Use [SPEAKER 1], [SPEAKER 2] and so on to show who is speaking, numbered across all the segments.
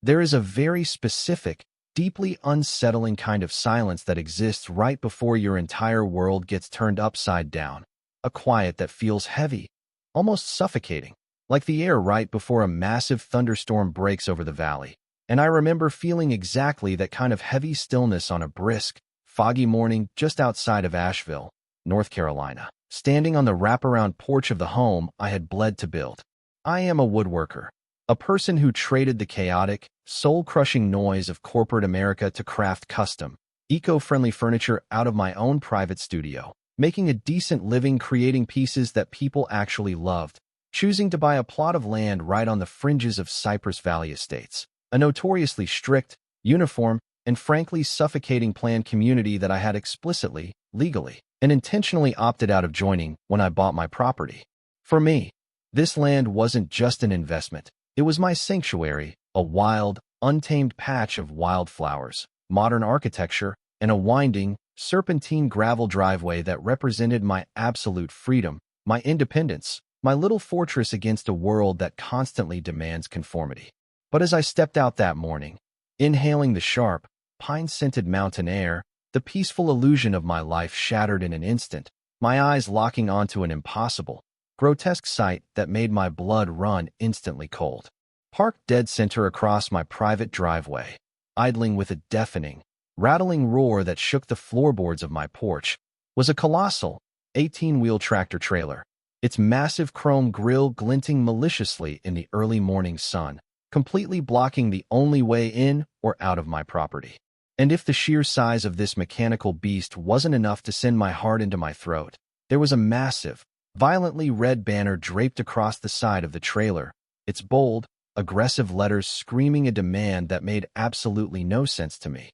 [SPEAKER 1] There is a very specific, deeply unsettling kind of silence that exists right before your entire world gets turned upside down. A quiet that feels heavy, almost suffocating, like the air right before a massive thunderstorm breaks over the valley. And I remember feeling exactly that kind of heavy stillness on a brisk, foggy morning just outside of Asheville, North Carolina, standing on the wraparound porch of the home I had bled to build. I am a woodworker, a person who traded the chaotic, soul-crushing noise of corporate America to craft custom, eco-friendly furniture out of my own private studio, making a decent living creating pieces that people actually loved, choosing to buy a plot of land right on the fringes of Cypress Valley Estates, a notoriously strict, uniform, and frankly suffocating planned community that I had explicitly, legally, and intentionally opted out of joining when I bought my property. For me, this land wasn't just an investment. It was my sanctuary, a wild, untamed patch of wildflowers, modern architecture, and a winding, serpentine gravel driveway that represented my absolute freedom, my independence, my little fortress against a world that constantly demands conformity. But as I stepped out that morning, inhaling the sharp, pine-scented mountain air, the peaceful illusion of my life shattered in an instant, my eyes locking onto an impossible, grotesque sight that made my blood run instantly cold. Parked dead center across my private driveway, idling with a deafening, rattling roar that shook the floorboards of my porch, was a colossal, 18-wheel tractor trailer, its massive chrome grille glinting maliciously in the early morning sun, completely blocking the only way in or out of my property. And if the sheer size of this mechanical beast wasn't enough to send my heart into my throat, there was a massive, violently red banner draped across the side of the trailer, its bold, aggressive letters screaming a demand that made absolutely no sense to me.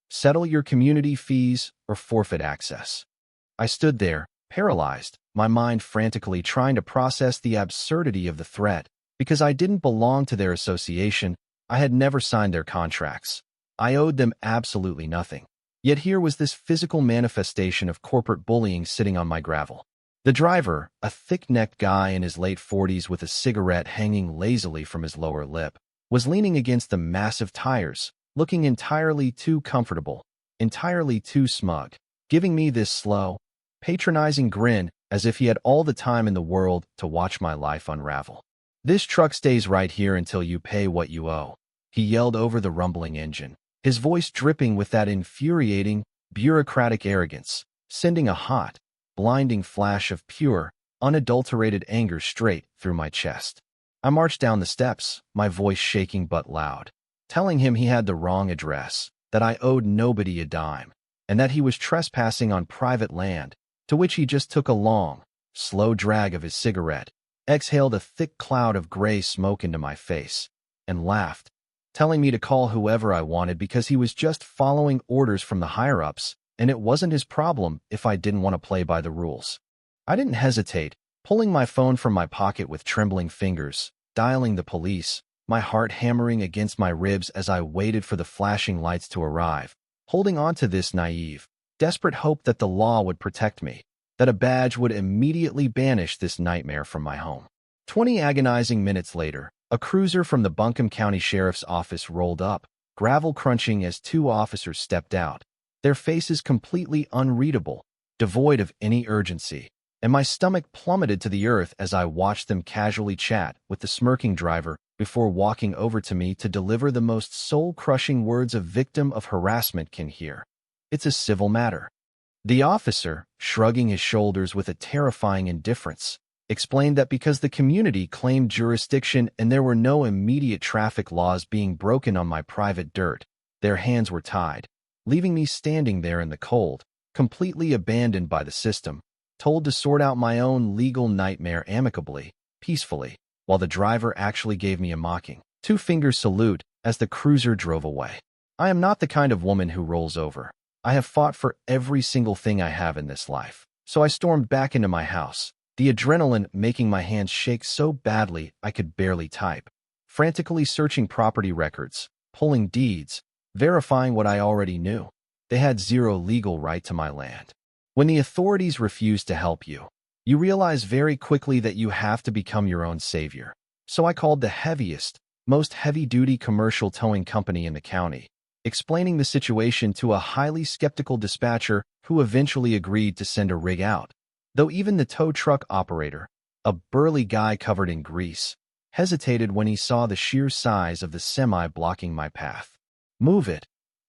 [SPEAKER 1] Settle your community fees or forfeit access. I stood there, paralyzed, my mind frantically trying to process the absurdity of the threat. Because I didn't belong to their association, I had never signed their contracts. I owed them absolutely nothing. Yet here was this physical manifestation of corporate bullying sitting on my gravel. The driver, a thick-necked guy in his late 40s with a cigarette hanging lazily from his lower lip, was leaning against the massive tires, looking entirely too comfortable, entirely too smug, giving me this slow, patronizing grin as if he had all the time in the world to watch my life unravel. "This truck stays right here until you pay what you owe," he yelled over the rumbling engine, his voice dripping with that infuriating, bureaucratic arrogance, sending a hot, blinding flash of pure, unadulterated anger straight through my chest. I marched down the steps, my voice shaking but loud, telling him he had the wrong address, that I owed nobody a dime, and that he was trespassing on private land, to which he just took a long, slow drag of his cigarette, exhaled a thick cloud of gray smoke into my face, and laughed, telling me to call whoever I wanted because he was just following orders from the higher-ups, and it wasn't his problem if I didn't want to play by the rules. I didn't hesitate, pulling my phone from my pocket with trembling fingers, dialing the police, my heart hammering against my ribs as I waited for the flashing lights to arrive, holding on to this naive, desperate hope that the law would protect me, that a badge would immediately banish this nightmare from my home. 20 agonizing minutes later, a cruiser from the Buncombe County Sheriff's Office rolled up, gravel crunching as two officers stepped out, their faces completely unreadable, devoid of any urgency, and my stomach plummeted to the earth as I watched them casually chat with the smirking driver before walking over to me to deliver the most soul-crushing words a victim of harassment can hear. "It's a civil matter." The officer, shrugging his shoulders with a terrifying indifference, explained that because the community claimed jurisdiction and there were no immediate traffic laws being broken on my private dirt, their hands were tied, leaving me standing there in the cold, completely abandoned by the system, told to sort out my own legal nightmare amicably, peacefully, while the driver actually gave me a mocking, two-finger salute as the cruiser drove away. I am not the kind of woman who rolls over. I have fought for every single thing I have in this life. So I stormed back into my house, the adrenaline making my hands shake so badly I could barely type, frantically searching property records, pulling deeds, verifying what I already knew. They had zero legal right to my land. When the authorities refuse to help you, you realize very quickly that you have to become your own savior. So I called the heaviest, most heavy-duty commercial towing company in the county, explaining the situation to a highly skeptical dispatcher who eventually agreed to send a rig out. Though even the tow truck operator, a burly guy covered in grease, hesitated when he saw the sheer size of the semi blocking my path. "Move it,"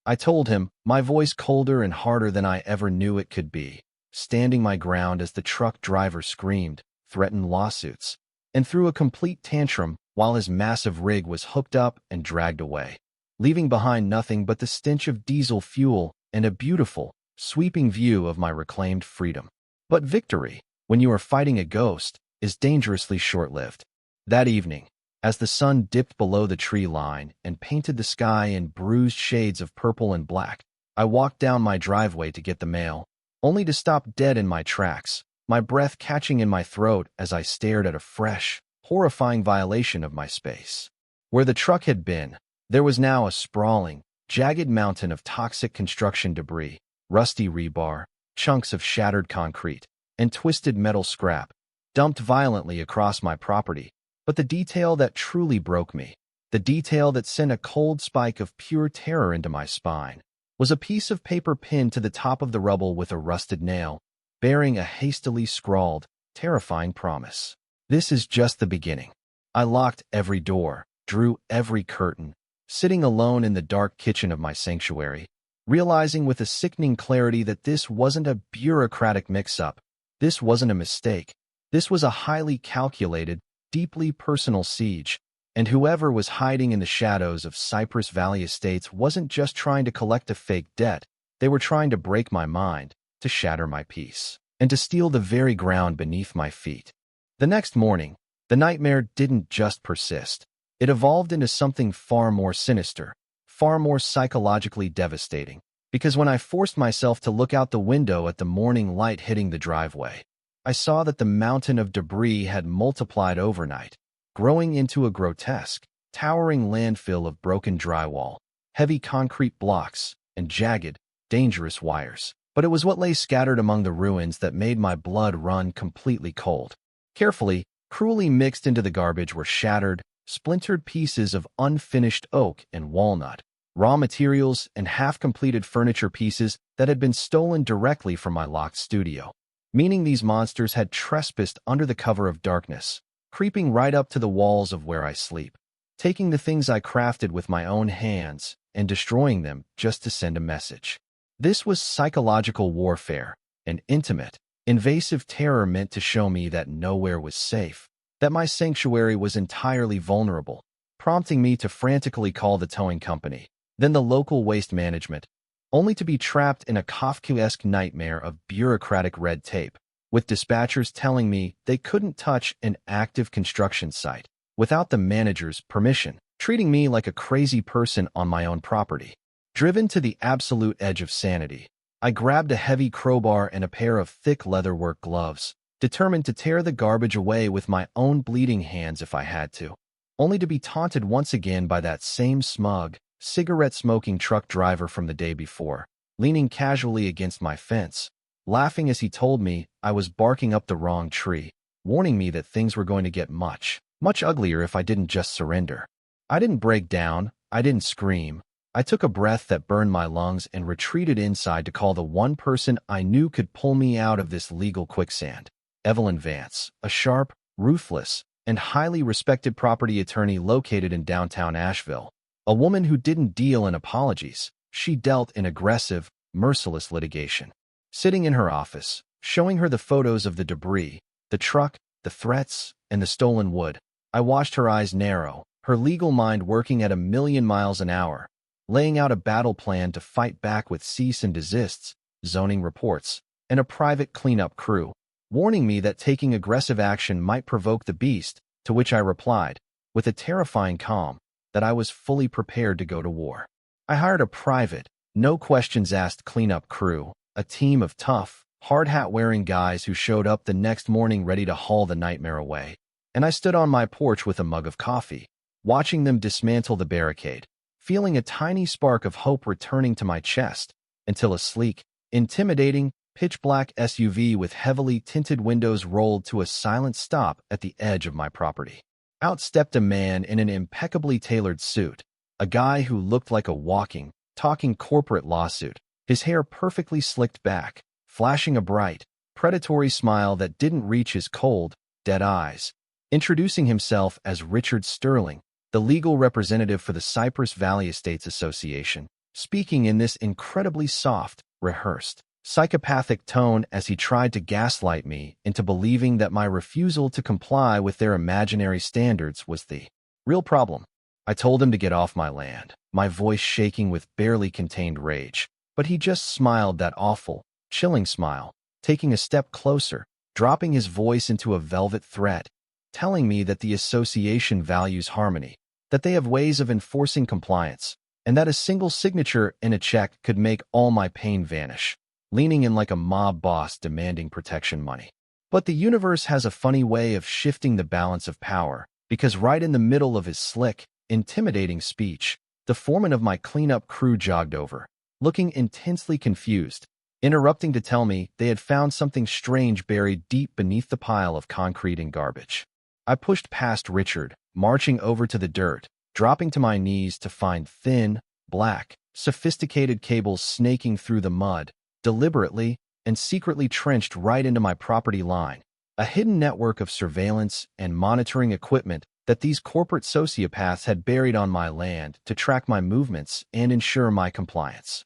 [SPEAKER 1] I told him, my voice colder and harder than I ever knew it could be, standing my ground as the truck driver screamed, threatened lawsuits, and threw a complete tantrum while his massive rig was hooked up and dragged away, leaving behind nothing but the stench of diesel fuel and a beautiful, sweeping view of my reclaimed freedom. But victory, when you are fighting a ghost, is dangerously short-lived. That evening, as the sun dipped below the tree line and painted the sky in bruised shades of purple and black, I walked down my driveway to get the mail, only to stop dead in my tracks, my breath catching in my throat as I stared at a fresh, horrifying violation of my space. Where the truck had been, there was now a sprawling, jagged mountain of toxic construction debris, rusty rebar, chunks of shattered concrete, and twisted metal scrap, dumped violently across my property. But the detail that truly broke me, the detail that sent a cold spike of pure terror into my spine, was a piece of paper pinned to the top of the rubble with a rusted nail, bearing a hastily scrawled, terrifying promise. "This is just the beginning." I locked every door, drew every curtain, sitting alone in the dark kitchen of my sanctuary, realizing with a sickening clarity that this wasn't a bureaucratic mix-up, this wasn't a mistake, this was a highly calculated, deeply personal siege, and whoever was hiding in the shadows of Cypress Valley Estates wasn't just trying to collect a fake debt, they were trying to break my mind, to shatter my peace, and to steal the very ground beneath my feet. The next morning, the nightmare didn't just persist. It evolved into something far more sinister, far more psychologically devastating, because when I forced myself to look out the window at the morning light hitting the driveway, I saw that the mountain of debris had multiplied overnight, growing into a grotesque, towering landfill of broken drywall, heavy concrete blocks, and jagged, dangerous wires. But it was what lay scattered among the ruins that made my blood run completely cold. Carefully, cruelly mixed into the garbage were shattered, splintered pieces of unfinished oak and walnut, raw materials and half-completed furniture pieces that had been stolen directly from my locked studio, meaning these monsters had trespassed under the cover of darkness, creeping right up to the walls of where I sleep, taking the things I crafted with my own hands and destroying them just to send a message. This was psychological warfare, an intimate, invasive terror meant to show me that nowhere was safe, that my sanctuary was entirely vulnerable, prompting me to frantically call the towing company, then the local waste management, only to be trapped in a Kafkaesque nightmare of bureaucratic red tape, with dispatchers telling me they couldn't touch an active construction site without the manager's permission, treating me like a crazy person on my own property. Driven to the absolute edge of sanity, I grabbed a heavy crowbar and a pair of thick leatherwork gloves, determined to tear the garbage away with my own bleeding hands if I had to, only to be taunted once again by that same smug, cigarette-smoking truck driver from the day before, leaning casually against my fence, laughing as he told me I was barking up the wrong tree, warning me that things were going to get much, much uglier if I didn't just surrender. I didn't break down, I didn't scream. I took a breath that burned my lungs and retreated inside to call the one person I knew could pull me out of this legal quicksand. Evelyn Vance, a sharp, ruthless, and highly respected property attorney located in downtown Asheville. A woman who didn't deal in apologies, she dealt in aggressive, merciless litigation. Sitting in her office, showing her the photos of the debris, the truck, the threats, and the stolen wood, I watched her eyes narrow, her legal mind working at 1,000,000 miles an hour, laying out a battle plan to fight back with cease and desists, zoning reports, and a private cleanup crew, warning me that taking aggressive action might provoke the beast, to which I replied, with a terrifying calm, that I was fully prepared to go to war. I hired a private, no-questions-asked cleanup crew, a team of tough, hard-hat-wearing guys who showed up the next morning ready to haul the nightmare away, and I stood on my porch with a mug of coffee, watching them dismantle the barricade, feeling a tiny spark of hope returning to my chest, until a sleek, intimidating, pitch-black SUV with heavily tinted windows rolled to a silent stop at the edge of my property. Out stepped a man in an impeccably tailored suit, a guy who looked like a walking, talking corporate lawsuit, his hair perfectly slicked back, flashing a bright, predatory smile that didn't reach his cold, dead eyes. Introducing himself as Richard Sterling, the legal representative for the Cypress Valley Estates Association, speaking in this incredibly soft, rehearsed, psychopathic tone as he tried to gaslight me into believing that my refusal to comply with their imaginary standards was the real problem. I told him to get off my land, my voice shaking with barely contained rage, but he just smiled that awful, chilling smile, taking a step closer, dropping his voice into a velvet threat, telling me that the association values harmony, that they have ways of enforcing compliance, and that a single signature in a check could make all my pain vanish, leaning in like a mob boss demanding protection money. But the universe has a funny way of shifting the balance of power, because right in the middle of his slick, intimidating speech, the foreman of my cleanup crew jogged over, looking intensely confused, interrupting to tell me they had found something strange buried deep beneath the pile of concrete and garbage. I pushed past Richard, marching over to the dirt, dropping to my knees to find thin, black, sophisticated cables snaking through the mud, deliberately and secretly trenched right into my property line, a hidden network of surveillance and monitoring equipment that these corporate sociopaths had buried on my land to track my movements and ensure my compliance.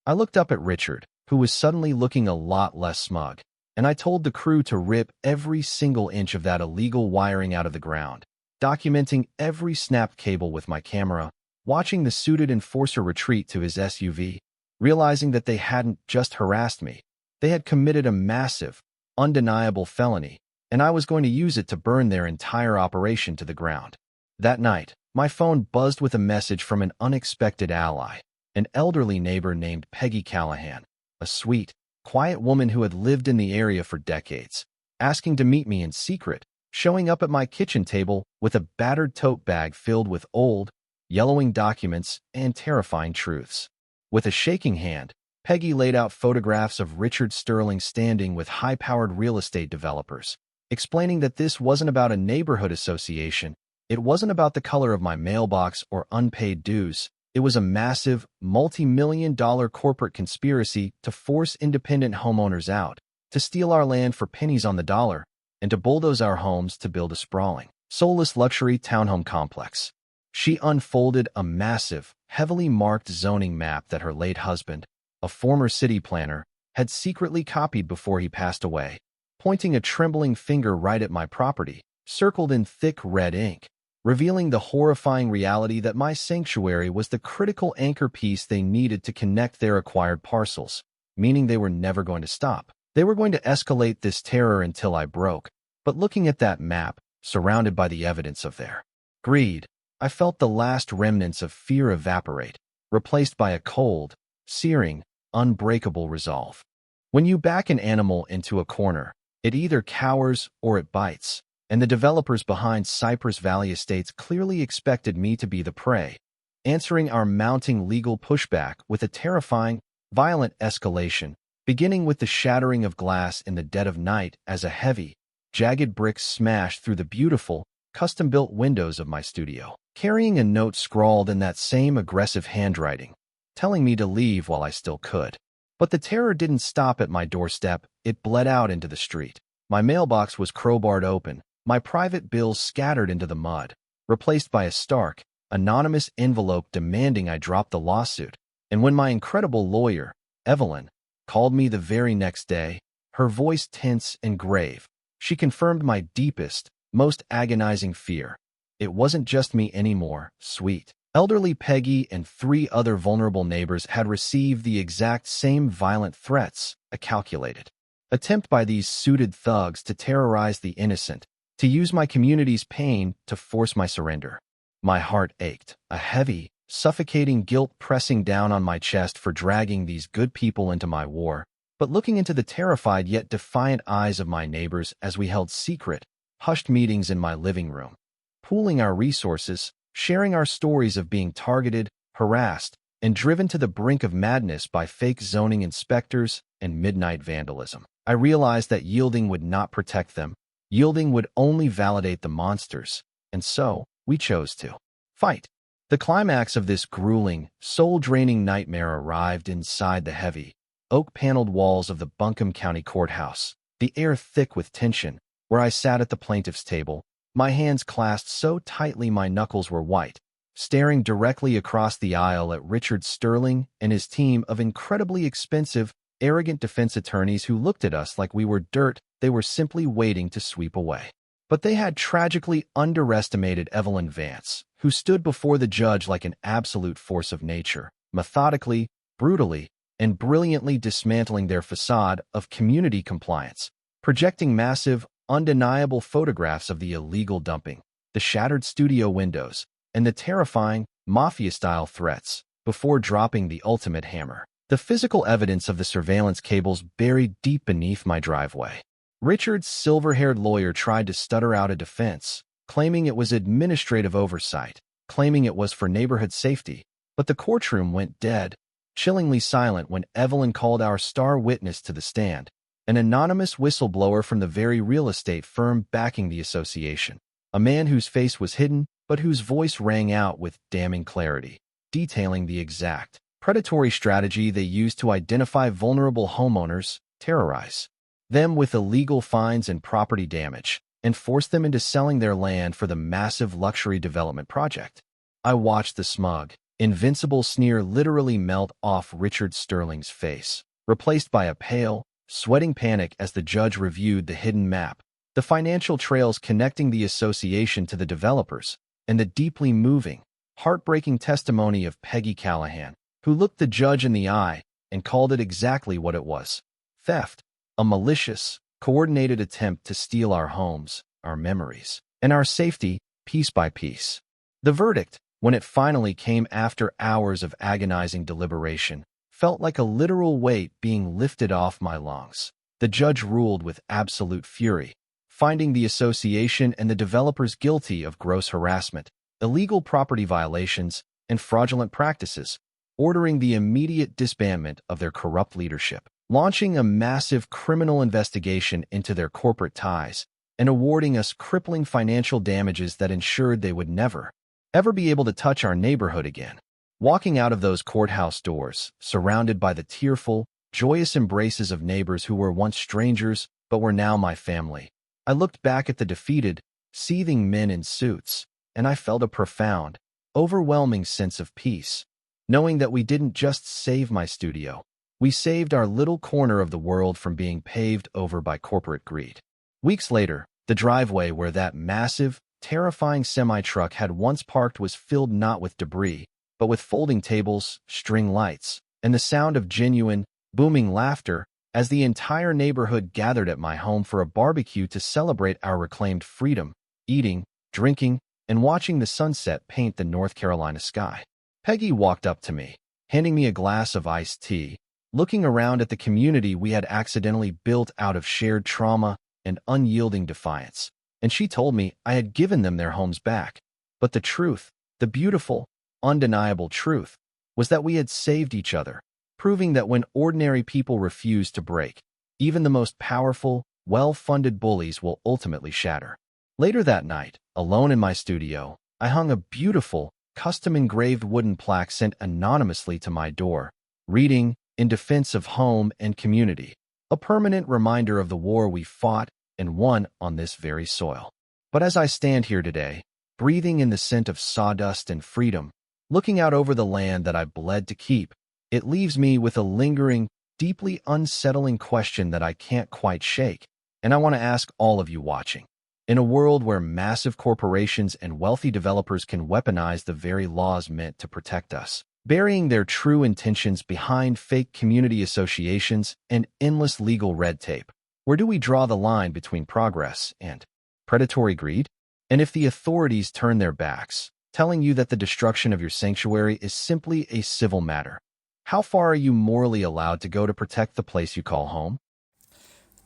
[SPEAKER 1] I looked up at Richard, who was suddenly looking a lot less smug, and I told the crew to rip every single inch of that illegal wiring out of the ground, documenting every snapped cable with my camera, watching the suited enforcer retreat to his SUV, realizing that they hadn't just harassed me, they had committed a massive, undeniable felony, and I was going to use it to burn their entire operation to the ground. That night, my phone buzzed with a message from an unexpected ally, an elderly neighbor named Peggy Callahan, a sweet, quiet woman who had lived in the area for decades, asking to meet me in secret, showing up at my kitchen table with a battered tote bag filled with old, yellowing documents and terrifying truths. With a shaking hand, Peggy laid out photographs of Richard Sterling standing with high-powered real estate developers, explaining that this wasn't about a neighborhood association, it wasn't about the color of my mailbox or unpaid dues, it was a massive, multi-million-dollar corporate conspiracy to force independent homeowners out, to steal our land for pennies on the dollar, and to bulldoze our homes to build a sprawling, soulless luxury townhome complex. She unfolded a massive, heavily marked zoning map that her late husband, a former city planner, had secretly copied before he passed away, pointing a trembling finger right at my property, circled in thick red ink, revealing the horrifying reality that my sanctuary was the critical anchor piece they needed to connect their acquired parcels, meaning they were never going to stop. They were going to escalate this terror until I broke. But looking at that map, surrounded by the evidence of their greed, I felt the last remnants of fear evaporate, replaced by a cold, searing, unbreakable resolve. When you back an animal into a corner, it either cowers or it bites, and the developers behind Cypress Valley Estates clearly expected me to be the prey, answering our mounting legal pushback with a terrifying, violent escalation, beginning with the shattering of glass in the dead of night as a heavy, jagged brick smashed through the beautiful, custom-built windows of my studio, carrying a note scrawled in that same aggressive handwriting, telling me to leave while I still could. But the terror didn't stop at my doorstep, it bled out into the street. My mailbox was crowbarred open, my private bills scattered into the mud, replaced by a stark, anonymous envelope demanding I drop the lawsuit. And when my incredible lawyer, Evelyn, called me the very next day, her voice tense and grave, she confirmed my deepest, most agonizing fear. It wasn't just me anymore, sweet. Elderly Peggy and 3 other vulnerable neighbors had received the exact same violent threats, a calculated attempt by these suited thugs to terrorize the innocent, to use my community's pain to force my surrender. My heart ached, a heavy, suffocating guilt pressing down on my chest for dragging these good people into my war, but looking into the terrified yet defiant eyes of my neighbors as we held secret, hushed meetings in my living room, pooling our resources, sharing our stories of being targeted, harassed, and driven to the brink of madness by fake zoning inspectors and midnight vandalism. I realized that yielding would not protect them. Yielding would only validate the monsters, And so, we chose to fight. The climax of this grueling, soul-draining nightmare arrived inside the heavy, oak-paneled walls of the Buncombe County Courthouse, the air thick with tension, where I sat at the plaintiff's table, my hands clasped so tightly my knuckles were white, staring directly across the aisle at Richard Sterling and his team of incredibly expensive, arrogant defense attorneys who looked at us like we were dirt they were simply waiting to sweep away. But they had tragically underestimated Evelyn Vance, who stood before the judge like an absolute force of nature, methodically, brutally, and brilliantly dismantling their facade of community compliance, projecting massive, undeniable photographs of the illegal dumping, the shattered studio windows, and the terrifying, mafia-style threats, before dropping the ultimate hammer, the physical evidence of the surveillance cables buried deep beneath my driveway. Richard's silver-haired lawyer tried to stutter out a defense, claiming it was administrative oversight, claiming it was for neighborhood safety, but the courtroom went dead, chillingly silent when Evelyn called our star witness to the stand, an anonymous whistleblower from the very real estate firm backing the association, a man whose face was hidden but whose voice rang out with damning clarity, detailing the exact, predatory strategy they used to identify vulnerable homeowners, terrorize them with illegal fines and property damage, and force them into selling their land for the massive luxury development project. I watched the smug, invincible sneer literally melt off Richard Sterling's face, replaced by a pale, sweating panic as the judge reviewed the hidden map, the financial trails connecting the association to the developers, and the deeply moving, heartbreaking testimony of Peggy Callahan, who looked the judge in the eye and called it exactly what it was: theft, a malicious, coordinated attempt to steal our homes, our memories, and our safety, piece by piece. The verdict, when it finally came after hours of agonizing deliberation, felt like a literal weight being lifted off my lungs. The judge ruled with absolute fury, finding the association and the developers guilty of gross harassment, illegal property violations, and fraudulent practices, ordering the immediate disbandment of their corrupt leadership, launching a massive criminal investigation into their corporate ties, and awarding us crippling financial damages that ensured they would never, ever be able to touch our neighborhood again. Walking out of those courthouse doors, surrounded by the tearful, joyous embraces of neighbors who were once strangers but were now my family, I looked back at the defeated, seething men in suits, and I felt a profound, overwhelming sense of peace, knowing that we didn't just save my studio, we saved our little corner of the world from being paved over by corporate greed. Weeks later, the driveway where that massive, terrifying semi-truck had once parked was filled not with debris, but with folding tables, string lights, and the sound of genuine, booming laughter as the entire neighborhood gathered at my home for a barbecue to celebrate our reclaimed freedom, eating, drinking, and watching the sunset paint the North Carolina sky. Peggy walked up to me, handing me a glass of iced tea, looking around at the community we had accidentally built out of shared trauma and unyielding defiance, and she told me I had given them their homes back. But the truth, the beautiful, undeniable truth, was that we had saved each other, proving that when ordinary people refuse to break, even the most powerful, well-funded bullies will ultimately shatter. Later that night, alone in my studio, I hung a beautiful, custom-engraved wooden plaque sent anonymously to my door, reading, "In defense of home and community," a permanent reminder of the war we fought and won on this very soil. But as I stand here today, breathing in the scent of sawdust and freedom, looking out over the land that I bled to keep, it leaves me with a lingering, deeply unsettling question that I can't quite shake, and I want to ask all of you watching. In a world where massive corporations and wealthy developers can weaponize the very laws meant to protect us, burying their true intentions behind fake community associations and endless legal red tape, where do we draw the line between progress and predatory greed? And if the authorities turn their backs, telling you that the destruction of your sanctuary is simply a civil matter, how far are you morally allowed to go to protect the place you call home?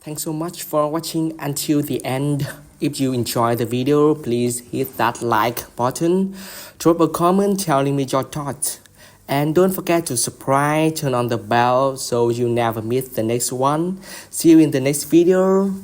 [SPEAKER 2] Thanks so much for watching until the end. If you enjoyed the video, please hit that like button, drop a comment telling me your thoughts, and don't forget to subscribe, turn on the bell so you never miss the next one. See you in the next video.